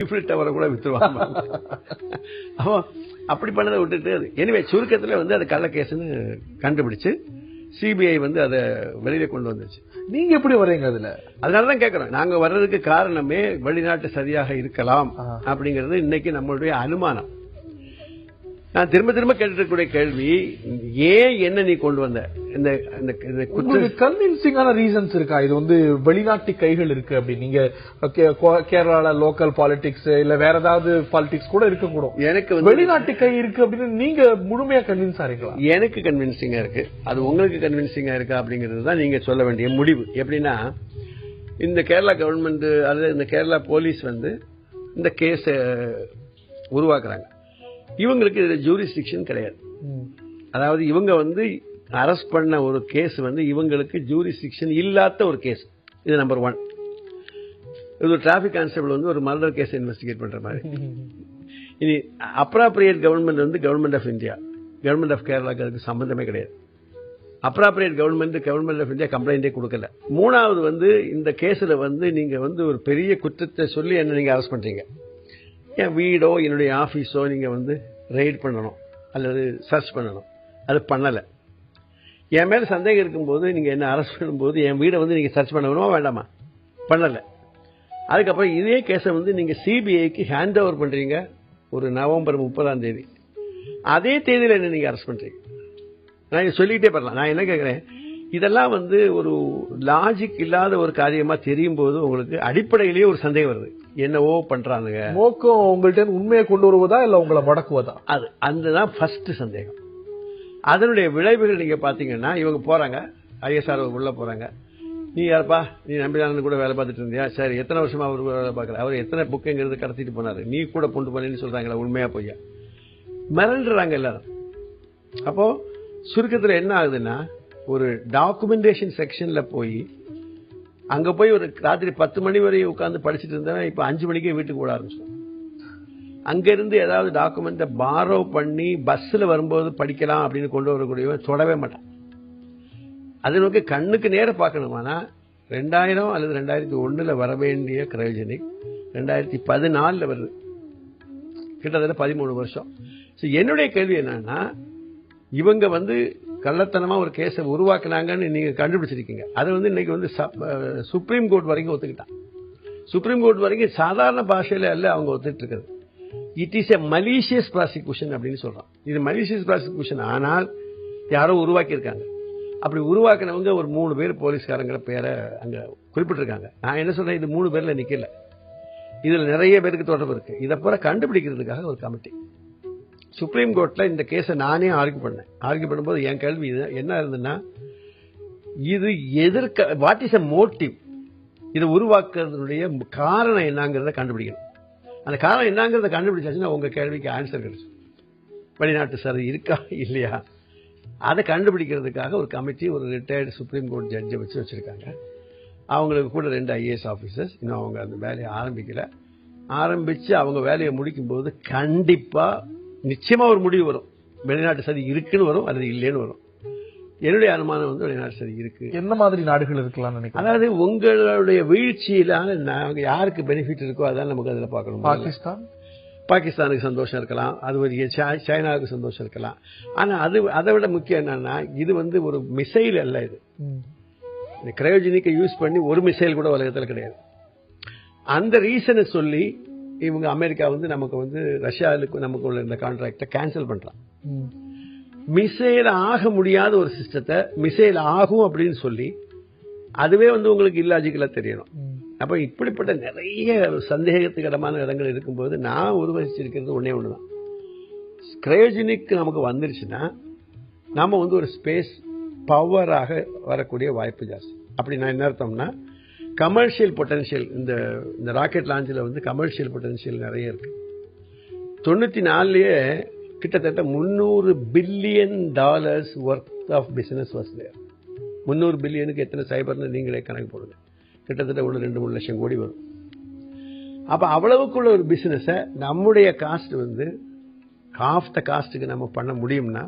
டவரை கூட வித்துருவாங்க. அவன் அப்படி பண்ணதை விட்டுட்டு எனிவே சுருக்கத்தில் வந்து அது கள்ள கேஸ்ன்னு கண்டுபிடிச்சு சிபிஐ வந்து அதை வெளியில கொண்டு வந்துச்சு. நீங்க எப்படி வர்றீங்க அதுல? அதனாலதான் கேட்கிறோம். நாங்க வர்றதுக்கு காரணமே வெளிநாட்டு சரியாக இருக்கலாம் அப்படிங்கிறது இன்னைக்கு நம்மளுடைய அனுமானம். நான் திரும்ப திரும்ப கேட்டுக்கூடிய கேள்வி, ஏன் என்ன நீ கொண்டு வந்த இந்த கன்வின்சிங்கான ரீசன்ஸ் இருக்கா? இது வந்து வெளிநாட்டு கைகள் இருக்கு அப்படி நீங்க கேரளால லோக்கல் பாலிடிக்ஸ் இல்ல வேற ஏதாவது பாலிடிக்ஸ் கூட இருக்க கூடும், எனக்கு வெளிநாட்டு கை இருக்கு அப்படின்னு நீங்க முழுமையா கன்வின்ஸ் ஆறீங்களா? எனக்கு கன்வின்சிங்கா இருக்கு. அது உங்களுக்கு கன்வின்சிங்கா இருக்கா அப்படிங்கிறது தான் நீங்க சொல்ல வேண்டிய முடிவு. எப்படின்னா, இந்த கேரளா கவர்மெண்ட் அல்லது இந்த கேரளா போலீஸ் வந்து இந்த கேஸ உருவாக்குறாங்க. இவங்களுக்கு இதுல ஜூரிஸ்டிக்ஷன் கிடையாது. அதாவது இவங்க வந்து அரெஸ்ட் பண்ண ஒரு கேஸ் வந்து இவங்களுக்கு ஜூரிஸ்டிக்ஷன் இல்லாத ஒரு கேஸ். இது நம்பர் 1. இது ஒரு டிராபிக் கான்ஸ்டபிள் வந்து ஒரு மர்டர் கேஸ் இன்வெஸ்டிகேட் பண்ற மாதிரி. இனி அப்ராப்ரியேட் கவர்மெண்ட் வந்து government of India, government of கேரளாக்கு அதுக்கு சம்பந்தமே கிடையாது. அப்ராப்ரியேட் கவர்மெண்ட் ஆஃப் இந்தியா கம்ப்ளைண்டே கொடுக்கல. 3வது வந்து இந்த கேஸ்ல வந்து நீங்க வந்து ஒரு பெரிய குற்றத்தை சொல்லி என்ன நீங்க அரெஸ்ட் பண்றீங்க. என் வீடோ என்னுடைய ஆபீஸோ நீங்க வந்து ரெய்ட் பண்ணணும் அல்லது சர்ச் பண்ணணும். அது பண்ணல. என் மேல சந்தேகம் இருக்கும்போது நீங்க என்ன அரெஸ்ட் பண்ணும்போது என் வீடை வந்து நீங்க சர்ச் பண்ணணுமா வேண்டாமா? பண்ணல. அதுக்கப்புறம் இதே கேஸை வந்து நீங்க சிபிஐக்கு ஹேண்ட் ஓவர் பண்றீங்க ஒரு நவம்பர் 30ஆம் தேதி. அதே தேதியில என்ன நீங்க அரெஸ்ட் பண்றீங்க? நான் சொல்லிக்கிட்டே பண்ணலாம். நான் என்ன கேட்கிறேன், இதெல்லாம் வந்து ஒரு லாஜிக் இல்லாத ஒரு காரியமா தெரியும் போது உங்களுக்கு அடிப்படையிலேயே ஒரு சந்தேகம் வருது. என்னவோ பண்றாங்க. நோக்கம் உங்கள்ட்ட உண்மையை கொண்டு வருவதா இல்ல உங்களை முடக்குவதா? அது அதுதான் ஃபர்ஸ்ட் சந்தேகம். அதனுடைய விளைவுகள் நீங்க பாத்தீங்கன்னா, இவங்க போறாங்க, ஐஎஸ்ஆர் உள்ள போறாங்க. நீ யாருப்பா, நீ நம்பிதானு கூட வேலை பார்த்துட்டு இருந்தியா? சரி, எத்தனை வருஷமா அவர் வேலை பார்க்கல? அவர் எத்தனை புக்குங்கிறது கடத்திட்டு போனாரு? நீ கூட கொண்டு போனேன்னு சொல்றாங்களா? உண்மையா பொய்யா? மிரண்டுறாங்க எல்லாரும். அப்போ சுருக்கத்தில் என்ன ஆகுதுன்னா, ஒரு டாக்குமெண்டேஷன் செக்ஷன்ல போய் அங்க போய் ஒரு ராத்திரி 10 மணி வரை உட்கார்ந்து படிச்சுட்டு இருந்தவன் இப்ப 5 மணிக்கே வீட்டுக்கு ஓட ஆரம்பிச்சோம். அங்க இருந்து ஏதாவது டாக்குமெண்ட்டை பாரோ பண்ணி பஸ்ல வரும்போது படிக்கலாம் அப்படின்னு கொண்டு வரக்கூடியவன் தொடவே மாட்டான். அது நோக்கி கண்ணுக்கு நேர பார்க்கணுமானா 2000 அல்லது 2001 வர வேண்டிய கிரையோஜெனிக் 2014 வருது. கிட்டத்தட்ட 13 வருஷம். என்னுடைய கேள்வி என்னன்னா, இவங்க வந்து கள்ளத்தனமா ஒரு கேஸை உருவாக்குனாங்கன்னு நீங்க கண்டுபிடிச்சிருக்கீங்க. அது வந்து இன்னைக்கு வந்து சுப்ரீம் கோர்ட் வரைக்கும் ஒத்துக்கிட்டான். சுப்ரீம் கோர்ட் வரைக்கும் சாதாரண பாஷையில அல்ல அவங்க ஒத்துட்டு இருக்கிறது. It is a malicious prosecution அப்படின்னு சொல்றான். இது மலீஷியஸ் ப்ராசிக்யூஷன். ஆனால் யாரோ உருவாக்கி இருக்காங்க. அப்படி உருவாக்கினவங்க ஒரு 3 பேர் போலீஸ்காரங்கிற பேரை அங்க குறிப்பிட்டிருக்காங்க. நான் என்ன சொல்றேன், இது 3 பேர்ல நிக்கல. இதுல நிறைய பேருக்கு தொடர்பு இருக்கு. இதை பூரா கண்டுபிடிக்கிறதுக்காக ஒரு கமிட்டி சுப்ரீம் கோர்ட்ல இந்த கேஸை நானே ஆர்கியூ பண்ணேன். ஆர்கியூ பண்ணும்போது என் கேள்வி என்ன இருந்ததுன்னா, இது எதற்கு, வாட் இஸ் எ மோட்டிவ், இதை உருவாக்குறதுடைய காரணம் என்னங்கிறத கண்டுபிடிக்கணும். அந்த காரணம் என்னங்கிறத கண்டுபிடிச்சாச்சுன்னா உங்க கேள்விக்கு ஆன்சர் கிடைச்சு. வெளிநாட்டு சரி இருக்கா இல்லையா அதை கண்டுபிடிக்கிறதுக்காக ஒரு கமிட்டி, ஒரு ரிட்டையர்டு சுப்ரீம் கோர்ட் ஜட்ஜை வச்சிருக்காங்க. அவங்களுக்கு கூட 2 ஐஏஎஸ் ஆபீசர்ஸ். இன்னும் அவங்க அந்த வேலையை ஆரம்பிக்கல. ஆரம்பிச்சு அவங்க வேலையை முடிக்கும் போது கண்டிப்பா நிச்சயமா ஒரு முடிவு வரும். வெளிநாட்டு சதி இருக்குன்னு வரும் அல்லது இல்லைன்னு வரும். என்னுடைய அனுமானம் வந்து வெளிநாட்டு சதி இருக்கு. என்ன மாதிரி நாடுகள் இருக்கலாம் நினைக்கிறேன்? அதாவது உங்களுடைய வீழ்ச்சியில யாருக்கு பெனிஃபிட் இருக்கோ அதான் நமக்கு அதுல பார்க்கணும். பாகிஸ்தானுக்கு சந்தோஷம் இருக்கலாம், அது சைனாவுக்கு சந்தோஷம் இருக்கலாம். ஆனா அதை விட முக்கியம் என்னன்னா, இது வந்து ஒரு மிசைல் அல்ல. இது இந்த கிரையோஜெனிக்கை யூஸ் பண்ணி ஒரு மிசைல் கூட உலகத்தில் கிடையாது. அந்த ரீசனை சொல்லி இவங்க அமெரிக்கா வந்து நமக்கு வந்து ரஷ்யாவுக்கு நமக்கு உள்ள இந்த கான்ட்ராக்டை கேன்சல் பண்றான். மிசைல் ஆக முடியாத ஒரு சிஸ்டத்தை மிசைல் ஆகும் அப்படின்னு சொல்லி அதுவே வந்து உங்களுக்கு இல்லாஜிக்கலா தெரியணும். அப்ப இப்படிப்பட்ட நிறைய சந்தேகத்துக்கிடமான இடங்கள் இருக்கும்போது நான் உருவகிச்சிருக்கிறது ஒண்ணுதான், கிரையோஜெனிக் நமக்கு வந்துருச்சுன்னா நாம வந்து ஒரு ஸ்பேஸ் பவராக வரக்கூடிய வாய்ப்பு ஜாஸ்தி. அப்படி நான் என்ன அர்த்தம்னா, கமர்ஷியல் பொட்டன்ஷியல் இந்த ராக்கெட் லான்ச்சில் வந்து கமர்ஷியல் பொட்டன்ஷியல் நிறைய இருக்கு. 94லயே கிட்டத்தட்ட $300 billion worth of business was there. 300 பில்லியனுக்கு எத்தனை சைபர்னு நீங்களே கணக்கு போடுங்க. கிட்டத்தட்ட 2-3 லட்சம் கோடி வரும். அப்ப அவ்வளவுக்குள்ள ஒரு பிசினஸை நம்முடைய காஸ்ட் வந்து ஹாஃப் த காஸ்ட்டுக்கு நம்ம பண்ண முடியும்னா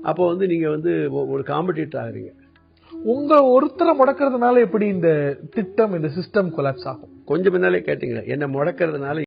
அப்போ வந்து நீங்க வந்து ஒரு காம்படிட்டர் ஆகுறீங்க. உங்க ஒருத்தரை முடக்கிறதுனால எப்படி இந்த திட்டம், இந்த சிஸ்டம் கொலாப்ஸ் ஆகும்? கொஞ்சம் முன்னாலே கேட்டீங்களா என்ன முடக்கிறதுனால